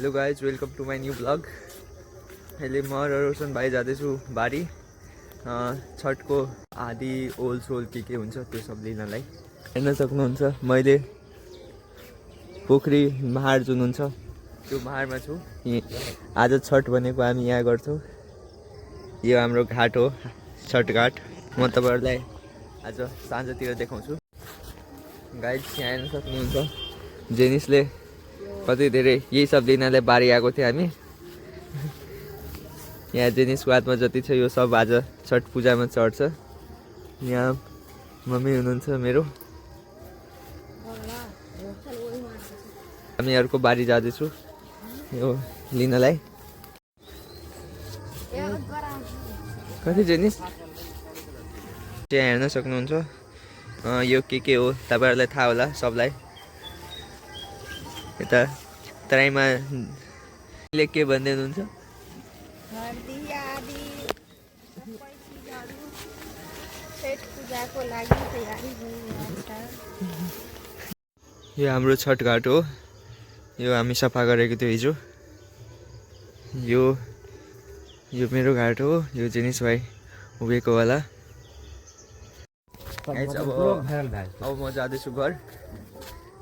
Hello guys, welcome to my new blog. अहिले म र रोशन भाइ जाँदैछु बारी छठको आदि ओल सोल के हुन्छ त्यो सब लिनलाई। हेर्न सक्नुहुन्छ मैले पोखरी महार जुन हुन्छ त्यो महारमा छु। आज छठ भनेको हामी यहाँ गर्छौँ। यो हाम्रो घाट हो, छठ घाट। म तपाईँहरूलाई आज साँझतिर देखाउँछु। गाइज यहाँ हेर्न सक्नुहुन्छ जेनिसले कति धेरै यही सब लिनलाई बारी आएको थियो हामी। यहाँ जेनिसको हातमा जति छ यो सब आज छठ पूजामा चढ्छ। यहाँ मम्मी हुनुहुन्छ मेरो। हामी अर्को बारी जाँदैछु यो लिनलाई। कति जेनिस त्यहाँ हेर्न सक्नुहुन्छ। यो के हो तपाईँहरूलाई थाहा होला सबलाई। यता तराईमा के भन्दै हुनुहुन्छ? यो हाम्रो छठ घाट हो। यो हामी सफा गरेको थियो हिजो। यो मेरो घाट हो। यो जेनिस भाइ उभिएको होला। अब म जाँदैछु घर।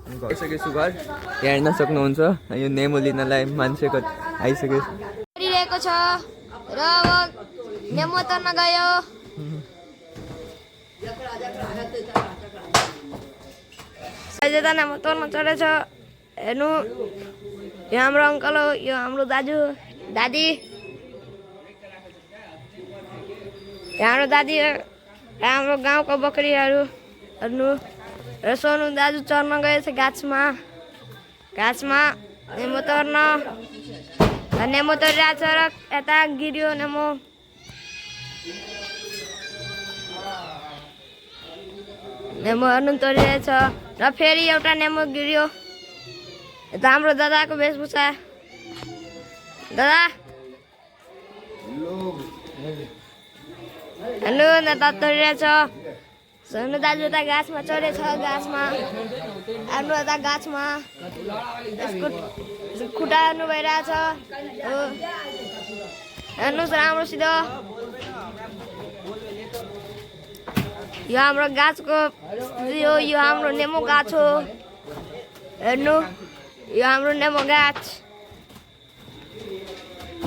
गइसकेछु घर। यहाँ हेर्न सक्नुहुन्छ यो नेमो लिनलाई मान्छेको आइसकेको छ र अब नेमो तर्न गयो। अहिले त नेमो तर्न चढेछ। हेर्नु, यो हाम्रो अङ्कल हो, यो हाम्रो दाजु दादी। हाम्रो दादी हाम्रो गाउँको बकरीहरू हेर्नु। र सोनु दाजु चढ्न गएछ गाछमा नेमो तर्न। नेमो तरिरहेछ र यता गिर्यो नेमो। नेमो हेर्नु तरिरहेछ र फेरि एउटा नेमो गिर्यो। यता हाम्रो दादाको वेशभूषा। दादा हेर्नु नेता तरिरहेछ। सोनु दाजु यता गाछमा चढेछ। गाछमा हेर्नु, यता गाछमा यसको खुट्टा हेर्नु भइरहेछ। हेर्नुहोस् राम्रोसित। यो हाम्रो गाछको यो हाम्रो नेमो गाछ हो। हेर्नु, यो हाम्रो नेमो गाछ।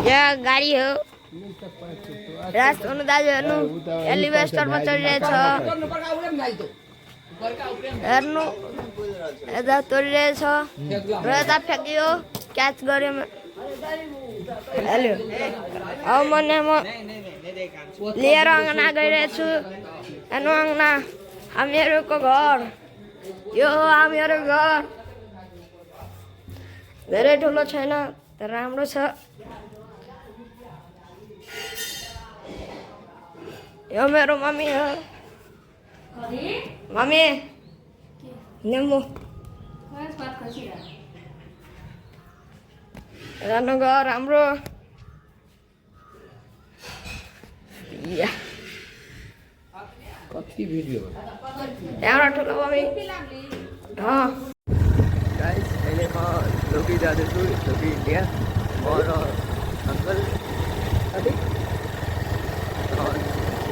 यहाँ गाडी हो। सोनु दाजु हेर्नु एलिभेस्टरमा चढिरहेछ। हेर्नु यता तोडिरहेछ र यता फ्याँकियो, क्याच गर्यो। हेलो, अब म नेमो लिएर अङ्गना गइरहेछु। हेर्नु अङ्गना हामीहरूको घर। यो हो हामीहरू घर। धेरै ठुलो छैन तर राम्रो छ। यो मेरो मम्मी हो। मम्मी नेमो राम्रो घर हाम्रो। कति भिडियो एउटा ठुलो मम्मी। गाइस अहिले म लोकी जाँदैछु। लोकी इन्डिया। म र अङ्कल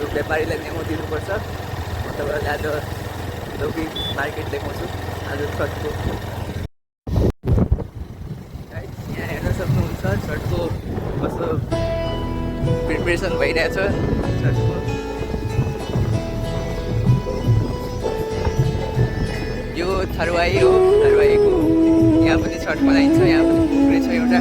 यो व्यापारीलाई नेमो दिनुपर्छ। म तपाईँलाई आज लोकी मार्केट देखाउँछु आज छठको। यहाँ हेर्न सक्नुहुन्छ छठको कस्तो प्रिपरेसन भइरहेछ छठको। यो थरुवाई हो। थरुवाईको यहाँ पनि छठ मनाइन्छ। यहाँ पनि पुरै छ एउटा।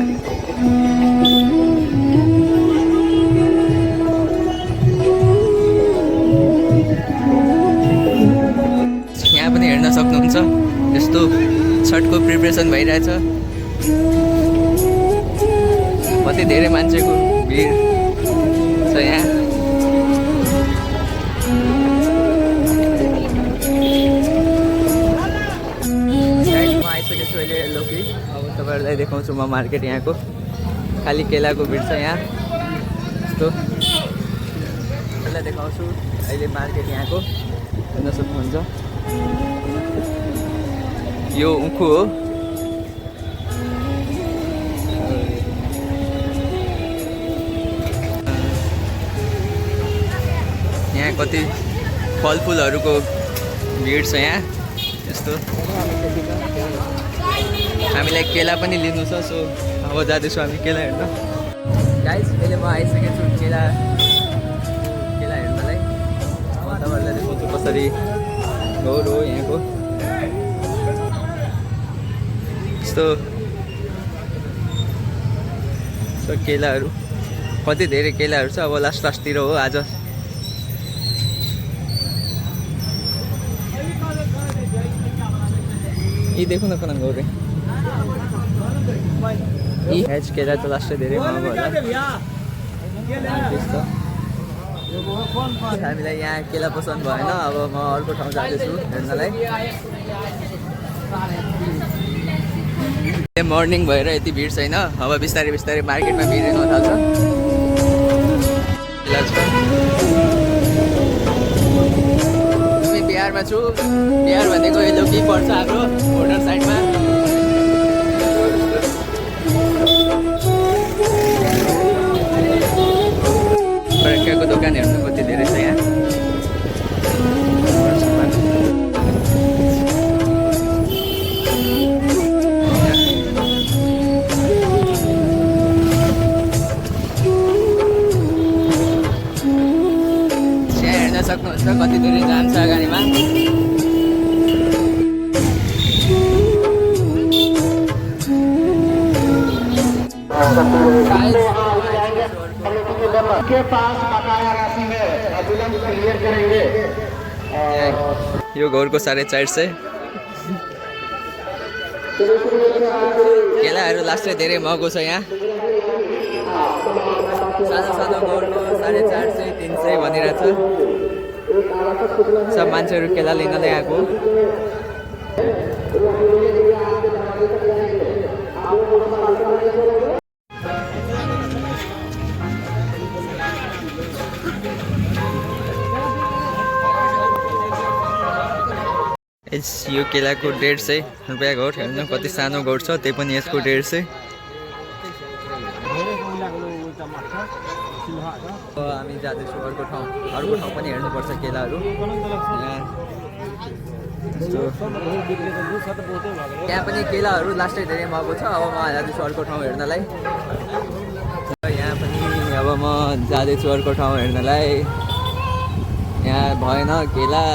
यहाँ पनि हेर्न सक्नुहुन्छ यस्तो छठको प्रिपरेसन भइरहेछ। कति धेरै मान्छेको भिड छ यहाँ। म आइसकेछु अहिले लोकी। अब तपाईँहरूलाई देखाउँछु म मार्केट यहाँको। खालि केलाको भिड छ यहाँ। यस्तो तपाईँलाई देखाउँछु अहिले मार्केट यहाँको। हेर्न सक्नुहुन्छ यो उखु हो। कति फलफुलहरूको भिड छ यहाँ यस्तो हामीलाई केला पनि लिनु छ सो अब जाँदैछौँ हामी केला हेर्न गाइस अहिले म आइसकेको छु केला हेर्नलाई अब तपाईँहरूलाई देखाउँछु कसरी गौर हो यहाँको यस्तो केलाहरू कति धेरै केलाहरू छ अब लास्टतिर हो आज यी देखो न कन गौरे एज केला त लास्टै धेरै महँगो होला हामीलाई यहाँ केला पसन्द भएन अब म अर्को ठाउँ जाँदैछु हेर्नलाई मर्निङ भएर यति भिड छैन अब बिस्तारै बिस्तारै मार्केटमा भिड हुन थाल्छ हामी बिहारमा छु बिहार भनेको यो लोकी पर्छ हाम्रो बोर्डर साइडमा बरक्काको दोकान हेर्नु कति धेरै छ यहाँ सक्नुहुन्छ कति धेरै जान्छ अगाडिमा यो घरको 450 केलाहरू लास्टै धेरै महँगो छ यहाँ सानो सानो घरको 450 300 भनिरहेछ सब मान्छेहरू केला लिनलाई आएको यो केलाको 150 रुपियाँ घोट हेर्नु कति सानो घोट छ त्यही पनि यसको 150 हामी जाँदैछौँ अर्को ठाउँ पनि हेर्नुपर्छ केलाहरू यहाँ पनि केलाहरू लास्टै धेरै महँगो छ अब म जाँदैछु अर्को ठाउँ हेर्नलाई यहाँ पनि अब म जाँदैछु अर्को ठाउँ हेर्नलाई यहाँ भएन केला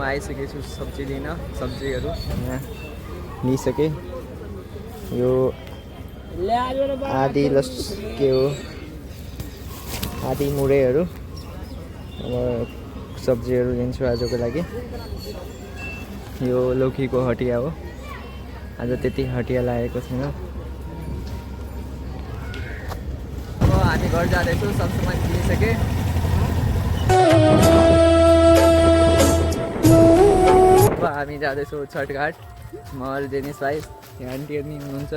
आइसकेछु सब्जी लिन सब्जीहरू यहाँ लिइसके यो आदि के हो आदि मुरैहरू अब सब्जीहरू लिन्छु आजको लागि यो लौकीको हटिया हो आज त्यति हटिया लागेको छैन अब हामी घर जाँदैछौँ सब सामान किनिसके हामी जाँदैछौँ छठघाट म जेनिस भाइ यहाँ आन्टीहरू नि हुनुहुन्छ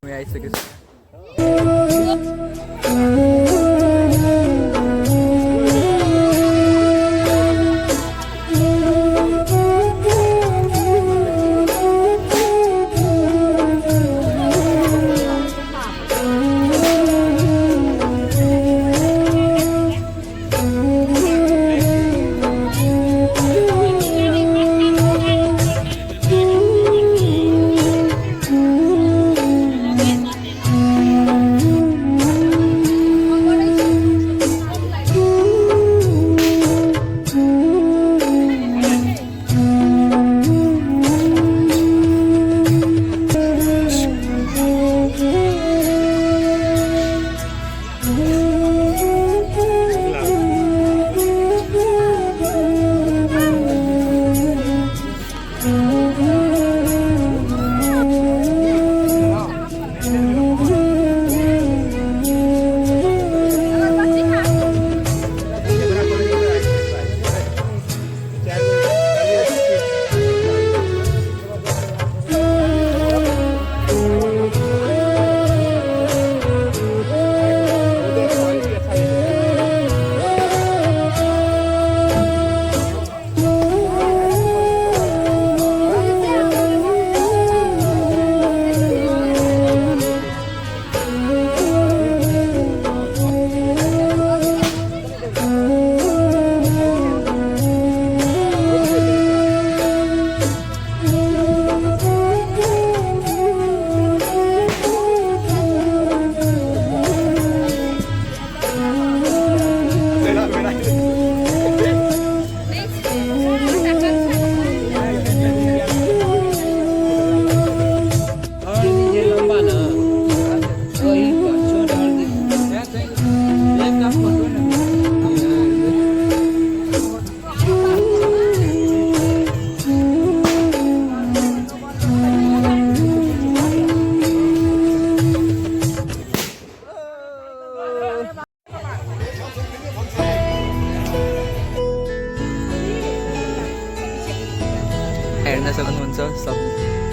आइसकेको छु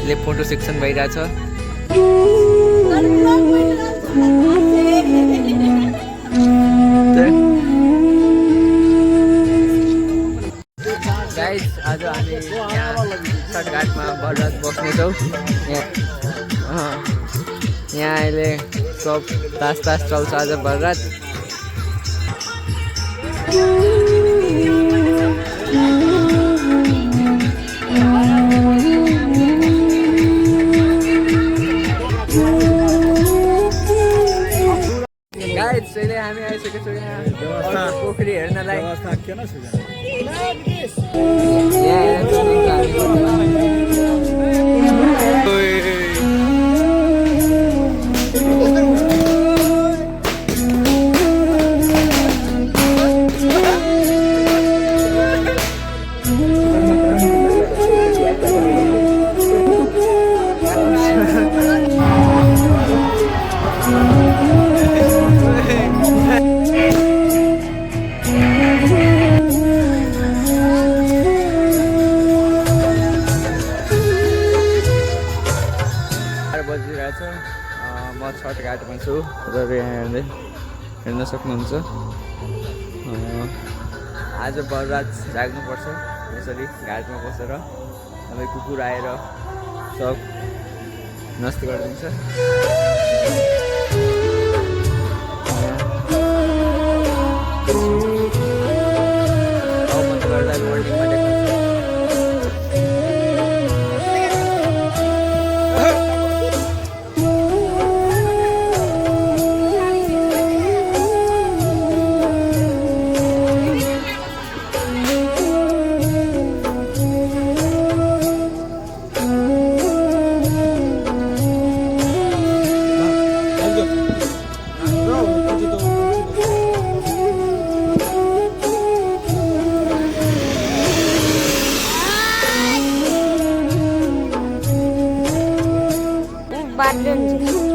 ले फोटो सेक्सन भइरहेछ गाइस आज हामी यहाँ सटघाटमा बररात बस्नेछौँ यहाँ अहिले सब तास चल्छ आज बररात गाइस अहिले हामी आइसकेको छौँ यहाँ पोखरी हेर्नलाई बजिरहेछ म छठघाटमा छु र यहाँ हेर्न सक्नुहुन्छ आज बररात जाग्नुपर्छ यसरी घाटमा बसेर अब कुकुर आएर सब नष्ट गरिदिन्छ मर्निङमा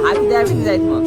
हात्ती जाए पनि जाइत म